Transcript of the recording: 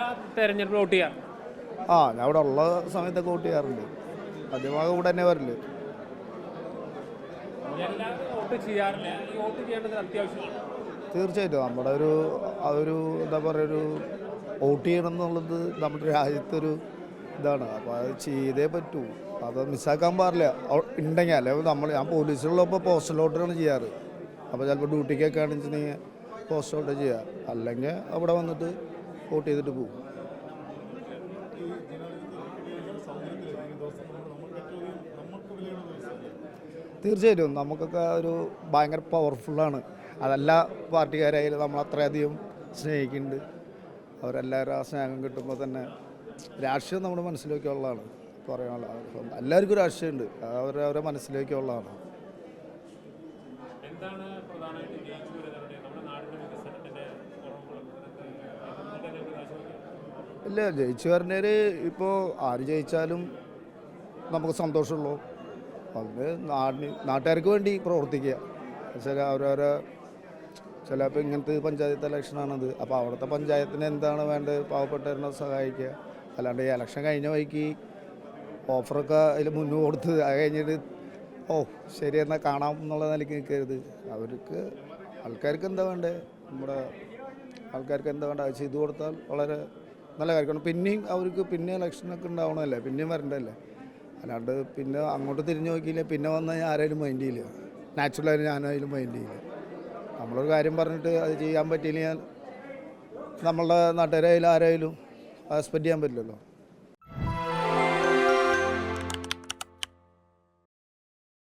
എല്ലാ തെരഞ്ഞെടുപ്പിലും വോട്ട് ചെയ്യാം. ഞാൻ അവിടെ ഉള്ള സമയത്തൊക്കെ വോട്ട് ചെയ്യാറുണ്ട്. ആദ്യமாக കൂടെ തന്നെ വരില്ല. തീർച്ചയായിട്ടും നമ്മുടെ ഒരു എന്താ പറയുക, വോട്ട് ചെയ്യണം എന്നുള്ളത് നമ്മുടെ രാജ്യത്തൊരു ഇതാണ്. അപ്പോൾ അത് ചെയ്തേ പറ്റൂ. അത് മിസ്സാക്കാൻ പാടില്ല. ഉണ്ടെങ്കിൽ അല്ലെങ്കിൽ ഞാൻ പോലീസിലുള്ളപ്പോൾ പോസ്റ്റൽ വോട്ടാണ് ചെയ്യാറ്. അപ്പോൾ ചിലപ്പോൾ ഡ്യൂട്ടിക്കൊക്കെ ആണെന്നുവെച്ചിട്ടുണ്ടെങ്കിൽ പോസ്റ്റൽ വോട്ട് ചെയ്യുക, അല്ലെങ്കിൽ അവിടെ വന്നിട്ട് വോട്ട് ചെയ്തിട്ട് പോകും. തീർച്ചയായിട്ടും നമുക്കൊക്കെ ഒരു ഭയങ്കര പവർഫുള്ളാണ്. അതെല്ലാ പാർട്ടിക്കാരായാലും നമ്മളത്രയധികം സ്നേഹിക്കുന്നുണ്ട്. അവരെല്ലാവരും ആ സ്നേഹം കിട്ടുമ്പോൾ തന്നെ രാഷ്ട്രീയം നമ്മുടെ മനസ്സിലേക്കുള്ളതാണ്. പറയാനുള്ള എല്ലാവർക്കും രാഷ്ട്രീയമുണ്ട്, അവരവരെ മനസ്സിലേക്കുള്ളതാണ്. ഇല്ല, ജയിച്ചു വരുന്നവർ ഇപ്പോൾ ആര് ജയിച്ചാലും നമുക്ക് സന്തോഷമുള്ളൂ. അത് നാട്ടുകാർക്ക് വേണ്ടി പ്രവർത്തിക്കുക. അവരവരെ ചിലപ്പോൾ ഇങ്ങനത്തെ പഞ്ചായത്ത് ഇലക്ഷനാണത്. അപ്പോൾ അവിടുത്തെ പഞ്ചായത്തിന് എന്താണ് വേണ്ടത്, പാവപ്പെട്ടവരെ സഹായിക്കുക. അല്ലാണ്ട് ഈ ഇലക്ഷൻ കഴിഞ്ഞ വഴിക്ക് ഓഫറൊക്കെ അതിൽ മുന്നേ കൊടുത്ത് അത് കഴിഞ്ഞിട്ട് ശരി എന്നാൽ കാണാം എന്നുള്ള നിലയ്ക്ക് നിൽക്കരുത്. ആൾക്കാർക്ക് എന്താ വേണ്ടത്, നമ്മുടെ ആൾക്കാർക്ക് എന്താ വേണ്ടത് അത് ചെയ്തു കൊടുത്താൽ വളരെ നല്ല കാര്യമാണ്. പിന്നെയും അവർക്ക് പിന്നെ ഇലക്ഷനൊക്കെ ഉണ്ടാവണമല്ലേ, പിന്നെയും വരണ്ടല്ലേ. അല്ലാണ്ട് പിന്നെ അങ്ങോട്ട് തിരിഞ്ഞു നോക്കിയില്ല, പിന്നെ വന്നാൽ ആരായാലും മൈൻഡ് ചെയ്യില്ല. നാച്ചുറലായാലും ഞാനായാലും മൈൻഡ് ചെയ്യില്ല. നമ്മളൊരു കാര്യം പറഞ്ഞിട്ട് അത് ചെയ്യാൻ പറ്റിയില്ലെങ്കിൽ നമ്മളുടെ നാട്ടുകാരായാലും ആരായാലും എക്സ്പെക്റ്റ് ചെയ്യാൻ പറ്റില്ലല്ലോ.